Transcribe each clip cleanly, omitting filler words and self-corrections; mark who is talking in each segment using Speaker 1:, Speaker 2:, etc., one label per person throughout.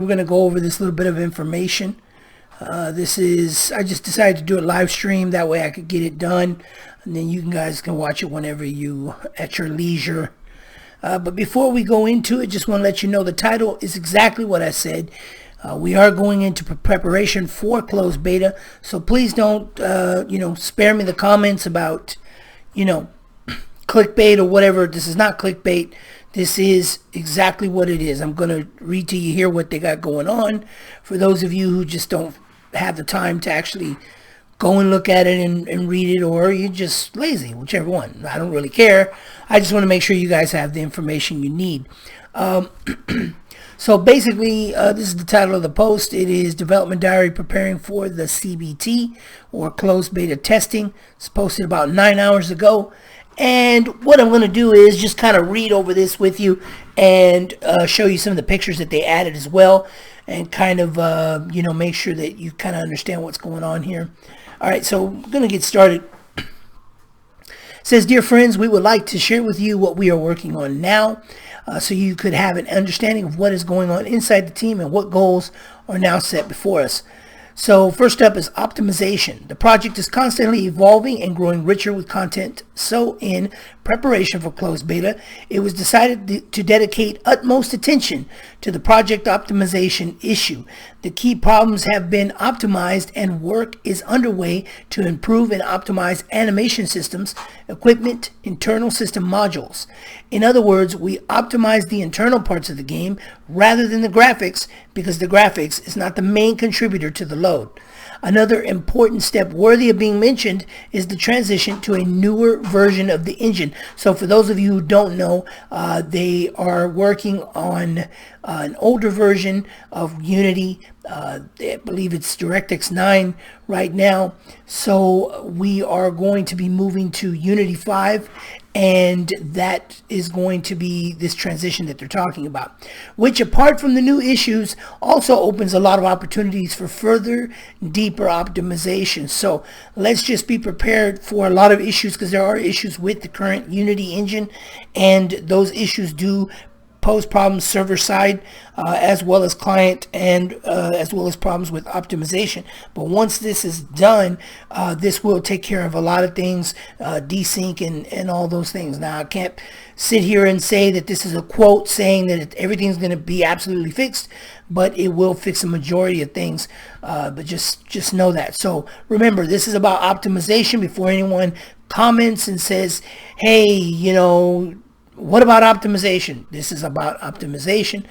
Speaker 1: We're going to go over this little bit of information. I just decided to do a live stream. That way I could get it done. And then you guys can watch it whenever you, at your leisure. But before we go into it, just want to let you know the title is exactly what I said. We are going into preparation for closed beta. So please don't, spare me the comments about, clickbait or whatever. This is not clickbait. This is exactly what it is. I'm going to read to you here what they got going on. For those of you who just don't have the time to actually go and look at it and read it, or you're just lazy, whichever one. I don't really care. I just want to make sure you guys have the information you need. So basically, this is the title of the post. It is Development Diary Preparing for the CBT, or Closed Beta Testing. It's posted about 9 hours ago. And what I'm going to do is just kind of read over this with you and show you some of the pictures that they added as well, and kind of, make sure that you kind of understand what's going on here. All right, so I'm going to get started. It says, "Dear friends, we would like to share with you what we are working on now, so you could have an understanding of what is going on inside the team and what goals are now set before us. So first up is optimization. The project is constantly evolving and growing richer with content. So in preparation for closed beta, it was decided to dedicate utmost attention to the project optimization issue. The key problems have been optimized and work is underway to improve and optimize animation systems, equipment, internal system modules. In other words, we optimize the internal parts of the game rather than the graphics, because the graphics is not the main contributor to the load. Another important step worthy of being mentioned is the transition to a newer version of the engine. So for those of you who don't know, they are working on an older version of Unity. I believe it's DirectX 9 right now. So we are going to be moving to Unity 5, and that is going to be this transition that they're talking about, which, apart from the new issues, also opens a lot of opportunities for further, deeper optimization. So let's just be prepared for a lot of issues, because there are issues with the current Unity engine, and those issues do pose problems server side, as well as client, and as well as problems with optimization. But once this is done, this will take care of a lot of things, desync and all those things. Now, I can't sit here and say that this is a quote saying that everything's going to be absolutely fixed, but it will fix a majority of things. But just know that. So remember, this is about optimization. Before anyone comments and says, hey, what about optimization? This is about optimization.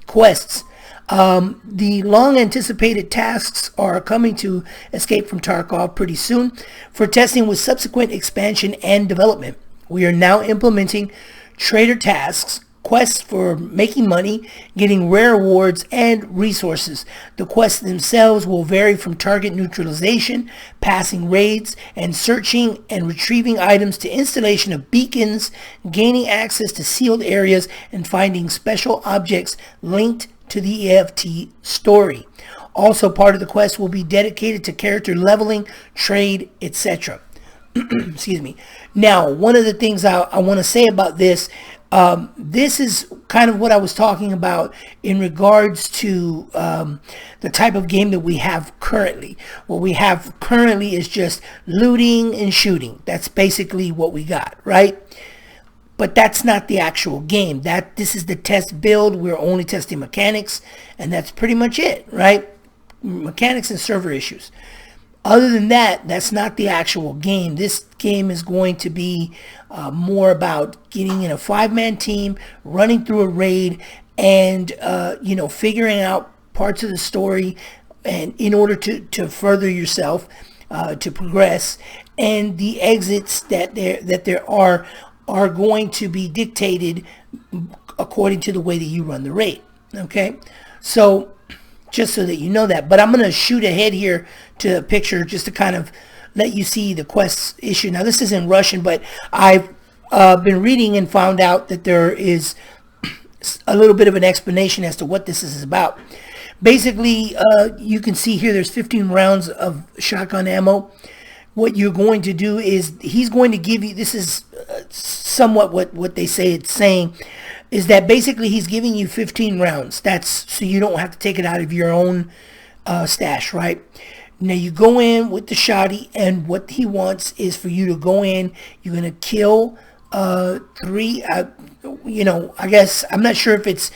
Speaker 1: Quests. The long anticipated tasks are coming to Escape from Tarkov pretty soon for testing with subsequent expansion and development. We are now implementing trader tasks, quests for making money, getting rare awards, and resources. The quests themselves will vary from target neutralization, passing raids, and searching and retrieving items, to installation of beacons, gaining access to sealed areas, and finding special objects linked to the EFT story. Also, part of the quest will be dedicated to character leveling, trade, etc. Excuse me. Now, one of the things I want to say about this, this is kind of what I was talking about in regards to the type of game that we have currently. What we have currently is just looting and shooting. That's basically what we got, right? But that's not the actual game. This is the test build. We're only testing mechanics, and that's pretty much it, right? Mechanics and server issues. Other than that, that's not the actual game. This game is going to be more about getting in a 5-man team, running through a raid, and figuring out parts of the story, and in order to further yourself, to progress. And the exits that there are going to be dictated according to the way that you run the raid. Okay, so just so that you know that. But I'm going to shoot ahead here to a picture just to kind of let you see the quests issue. Now, this is in Russian, but I've been reading and found out that there is a little bit of an explanation as to what this is about. Basically, you can see here there's 15 rounds of shotgun ammo. What you're going to do is he's going to give you, this is somewhat what they say it's saying, is that basically he's giving you 15 rounds. That's so you don't have to take it out of your own stash, right? Now you go in with the shotty, and what he wants is for you to go in. You're gonna kill 3. You know, I guess I'm not sure if it's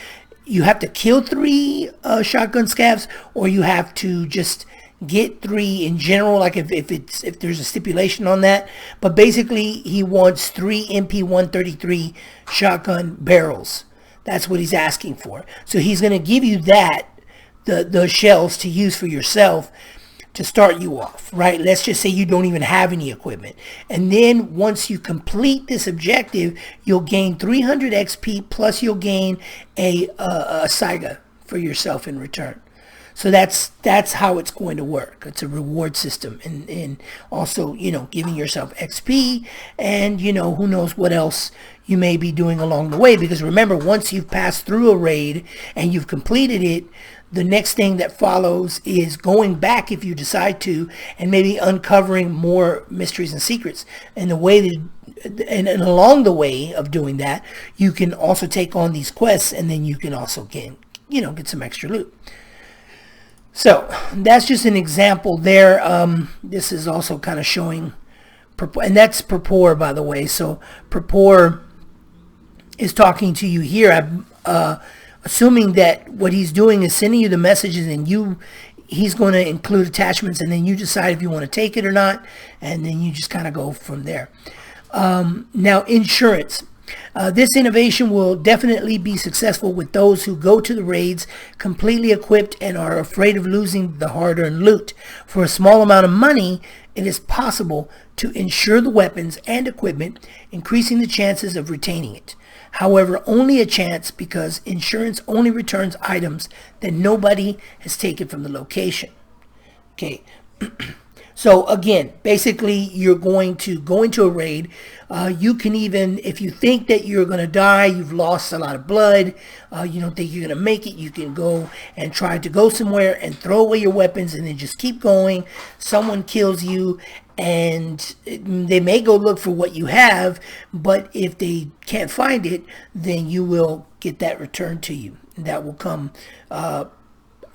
Speaker 1: you have to kill 3 shotgun scavs, or you have to just get 3 in general, like if there's a stipulation on that. But basically he wants 3 MP133 shotgun barrels. That's what he's asking for. So he's going to give you that, the shells to use for yourself to start you off, right? Let's just say you don't even have any equipment. And then once you complete this objective, you'll gain 300 XP, plus you'll gain a Saiga for yourself in return. So that's how it's going to work. It's a reward system, and also, you know, giving yourself XP, and, you know, who knows what else you may be doing along the way. Because remember, once you've passed through a raid and you've completed it, the next thing that follows is going back, if you decide to, and maybe uncovering more mysteries and secrets. And the way that, and along the way of doing that, you can also take on these quests, and then you can also get some extra loot. So that's just an example there. This is also kind of showing, and that's Purpore, by the way. So Purpore is talking to you here. I'm assuming that what he's doing is sending you the messages, and he's going to include attachments, and then you decide if you want to take it or not, and then you just kind of go from there. Now, insurance. This innovation will definitely be successful with those who go to the raids completely equipped and are afraid of losing the hard-earned loot. For a small amount of money, it is possible to insure the weapons and equipment, increasing the chances of retaining it. However, only a chance, because insurance only returns items that nobody has taken from the location. Okay. So again, basically, you're going to go into a raid. You can even, if you think that you're going to die, you've lost a lot of blood, you don't think you're going to make it, you can go and try to go somewhere and throw away your weapons, and then just keep going. Someone kills you, and they may go look for what you have, but if they can't find it, then you will get that returned to you. That will come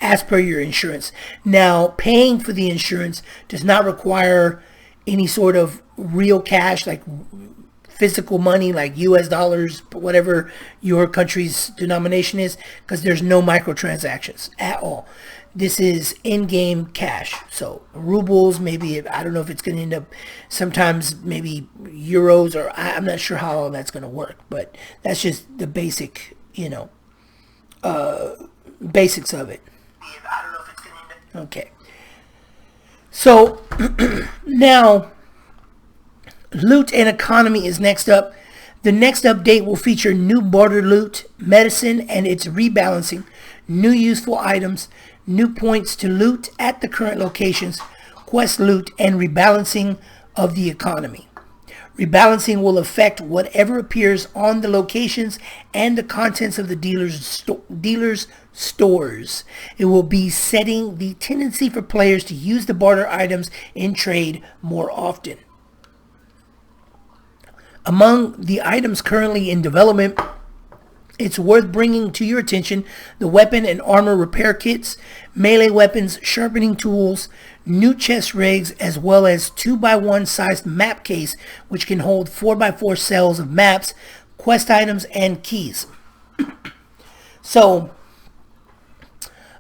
Speaker 1: as per your insurance. Now, paying for the insurance does not require any sort of real cash, like physical money, like US dollars, whatever your country's denomination is, because there's no microtransactions at all. This is in-game cash. So rubles, maybe, I don't know if it's going to end up, sometimes maybe euros, or I'm not sure how all that's going to work, but that's just the basic, basics of it. I don't know if it's going to end up. Okay. So now, loot and economy is next up. The next update will feature new barter loot, medicine and its rebalancing, new useful items, new points to loot at the current locations, quest loot, and rebalancing of the economy. Rebalancing will affect whatever appears on the locations and the contents of the dealer's stores. It will be setting the tendency for players to use the barter items in trade more often. Among the items currently in development, it's worth bringing to your attention the weapon and armor repair kits, melee weapons, sharpening tools, new chest rigs, as well as 2x1 sized map case, which can hold 4x4 cells of maps, quest items, and keys. So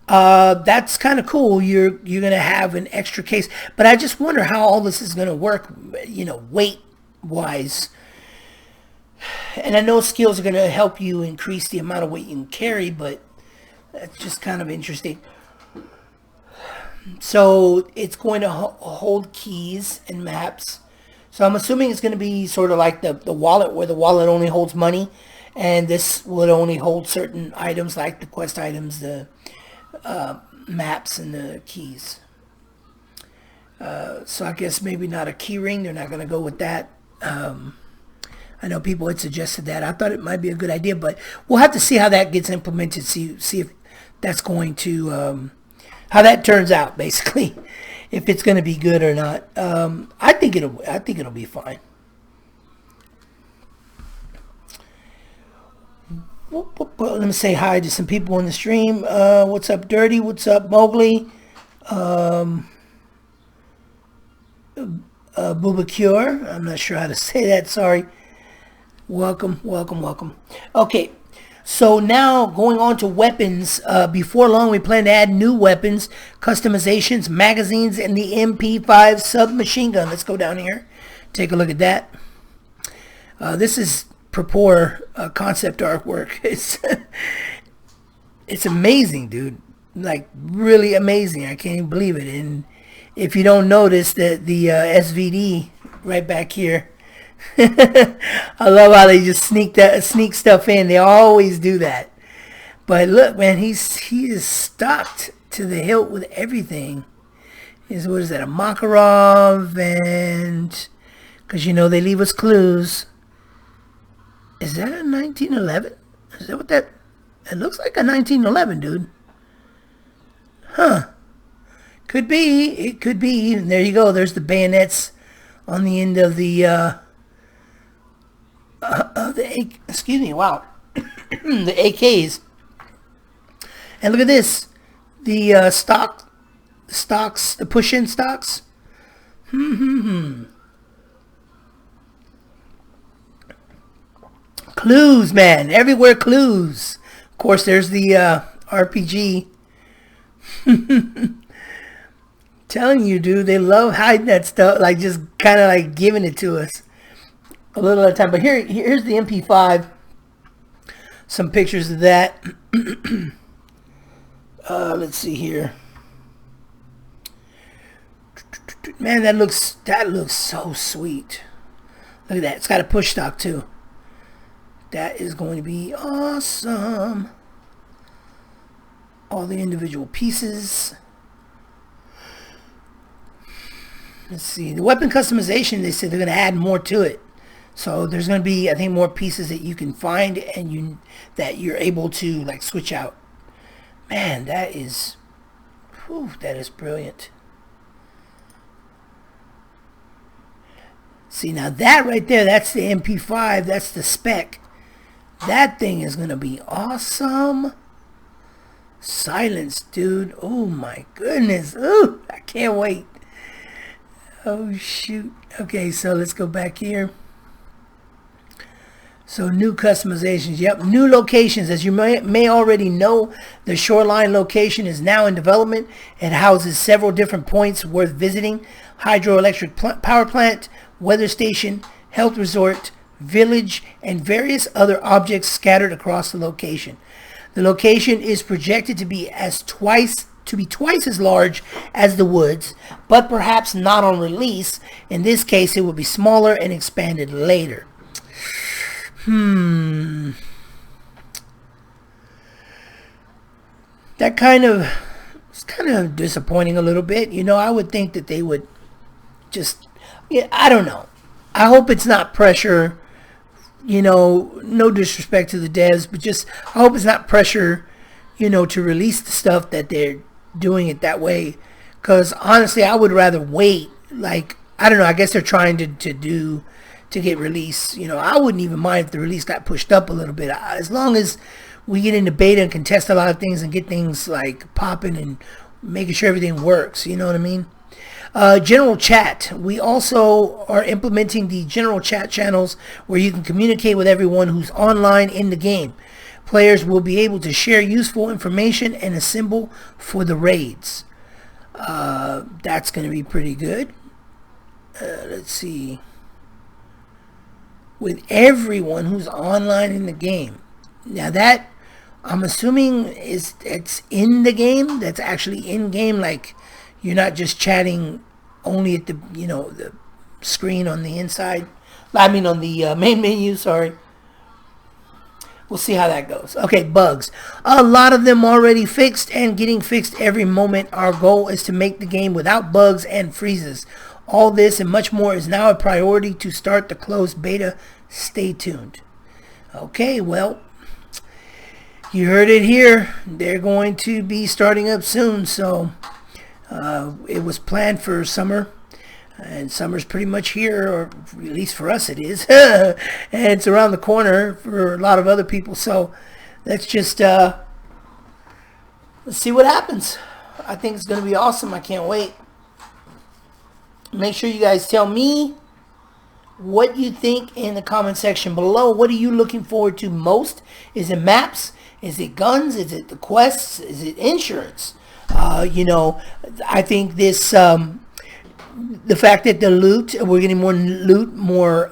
Speaker 1: that's kind of cool. You're going to have an extra case, but I just wonder how all this is going to work, weight wise. And I know skills are going to help you increase the amount of weight you can carry, but that's just kind of interesting. So it's going to hold keys and maps. So I'm assuming it's going to be sort of like the wallet, where the wallet only holds money, and this would only hold certain items like the quest items, the maps, and the keys. So I guess maybe not a key ring. They're not going to go with that. I know people had suggested that. I thought it might be a good idea, but we'll have to see how that gets implemented. See if that's going to how that turns out, basically, if it's going to be good or not. I think it'll be fine. Let me say hi to some people in the stream. What's up, Dirty? What's up, Mowgli? Bubacure. I'm not sure how to say that. Sorry. Welcome, welcome, welcome. Okay, so now going on to weapons. Before long, we plan to add new weapons, customizations, magazines, and the MP5 submachine gun. Let's go down here. Take a look at that. This is Purpore concept artwork. It's amazing, dude. Like, really amazing. I can't even believe it. And if you don't notice that the SVD right back here, I love how they just sneak stuff in. They always do that. But look, man, he is stocked to the hilt with everything. What is that? A Makarov, and because you know they leave us clues. Is that a 1911? Is that what that? It looks like a 1911, dude. Huh. Could be. It could be. And there you go. There's the bayonets on the end of the excuse me. Wow. The AKs. And look at this. The stocks, the push-in stocks. Clues, man. Everywhere clues. Of course, there's the RPG. Telling you, dude, they love hiding that stuff. Like, just kind of like giving it to us a little at a time. But here's the MP5. Some pictures of that. Let's see here. Man, that looks so sweet. Look at that. It's got a push stock too. That is going to be awesome. All the individual pieces. Let's see. The weapon customization, they said they're going to add more to it. So there's going to be, I think, more pieces that you can find and that you're able to like switch out. Man, that is brilliant. See, now that right there, that's the MP5. That's the spec. That thing is going to be awesome. Silence, dude. Oh, my goodness. Ooh, I can't wait. Oh, shoot. Okay, so let's go back here. So new customizations. Yep, new locations. As you may already know, the Shoreline location is now in development. It houses several different points worth visiting. Hydroelectric power plant, weather station, health resort, village, and various other objects scattered across the location. The location is projected to be twice as large as the woods, but perhaps not on release. In this case, it will be smaller and expanded later. That it's kind of disappointing a little bit. You know, I would think that they would just, yeah, I don't know. I hope it's not pressure. You know, no disrespect to the devs, but just I hope it's not pressure, you know, to release the stuff that they're doing it that way. Because honestly, I would rather wait. Like, I don't know, I guess they're trying to get release. You know, I wouldn't even mind if the release got pushed up a little bit. As long as we get into beta and can test a lot of things and get things like popping and making sure everything works. You know what I mean? General chat. We also are implementing the general chat channels where you can communicate with everyone who's online in the game. Players will be able to share useful information and assemble for the raids. That's going to be pretty good. Let's see. With everyone who's online in the game. Now that, I'm assuming it's in the game. That's actually in game. Like, you're not just chatting only at the, you know, the screen on the inside. I mean, on the main menu, sorry. We'll see how that goes. Okay, bugs. A lot of them already fixed and getting fixed every moment. Our goal is to make the game without bugs and freezes. All this and much more is now a priority to start the closed beta. Stay tuned. Okay, well, you heard it here. They're going to be starting up soon, so it was planned for summer, and summer's pretty much here, or at least for us it is. And it's around the corner for a lot of other people, so let's just let's see what happens. I think it's going to be awesome. I can't wait. Make sure you guys tell me what you think in the comment section below. What are you looking forward to most? Is it maps? Is it guns? Is it the quests? Is it insurance? You know, I think this, the fact that the loot, we're getting more loot, more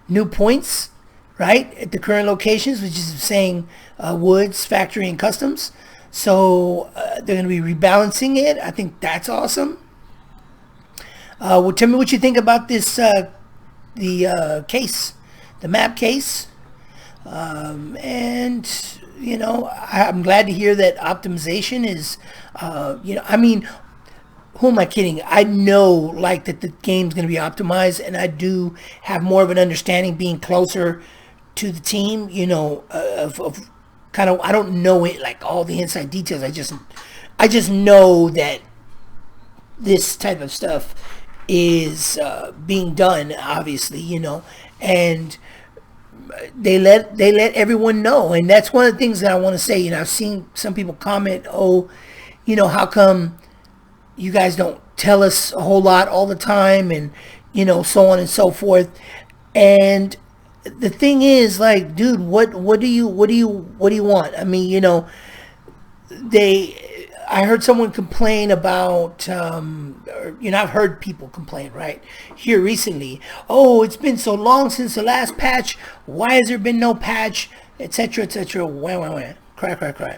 Speaker 1: new points, right, at the current locations, which is saying woods, factory, and customs. So they're going to be rebalancing it. I think that's awesome. Well, tell me what you think about this, the case, the map case. And, you know, I'm glad to hear that optimization is, you know, I mean, who am I kidding? I know, like, that the game's going to be optimized, and I do have more of an understanding being closer to the team, you know, of kind of, I don't know it, like, all the inside details. I just know that this type of stuff is being done, obviously, you know, and they let everyone know. And that's one of the things that I want to say. You know, I've seen some people comment, oh, you know, how come you guys don't tell us a whole lot all the time, and, you know, so on and so forth. And the thing is, like, dude, what do you want? I mean, you know, I heard someone complain about, you know, I've heard people complain, right, here recently. Oh, it's been so long since the last patch. Why has there been no patch, etc., etc. Wah. Cry.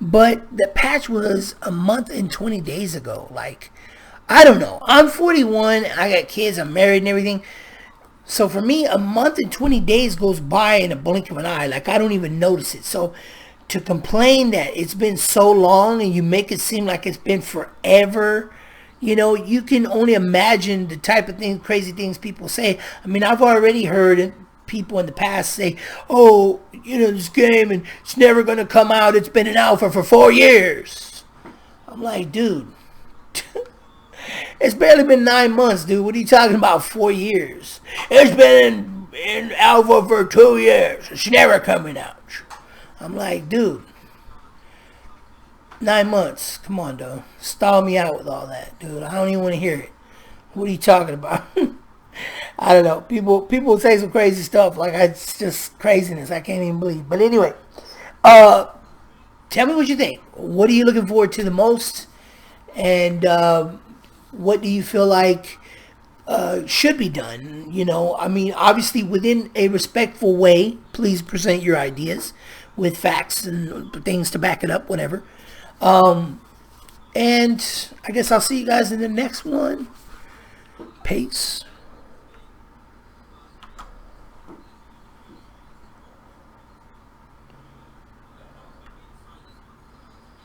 Speaker 1: But the patch was a month and 20 days ago. Like, I don't know. I'm 41. I got kids. I'm married and everything. So for me, a month and 20 days goes by in a blink of an eye. Like, I don't even notice it. So to complain that it's been so long and you make it seem like it's been forever, you know, you can only imagine the type of things, crazy things people say. I mean, I've already heard people in the past say, oh, you know, this game, and it's never going to come out. It's been in alpha for 4 years. I'm like, dude, it's barely been 9 months, dude. What are you talking about, 4 years? It's been in alpha for 2 years. It's never coming out. I'm like, dude, 9 months. Come on, though. Stall me out with all that, dude. I don't even want to hear it. What are you talking about? I don't know. People say some crazy stuff. Like, it's just craziness. I can't even believe. But anyway, tell me what you think. What are you looking forward to the most? And what do you feel like should be done? You know, I mean, obviously within a respectful way. Please present your ideas with facts and things to back it up, whatever. And I guess I'll see you guys in the next one. Peace.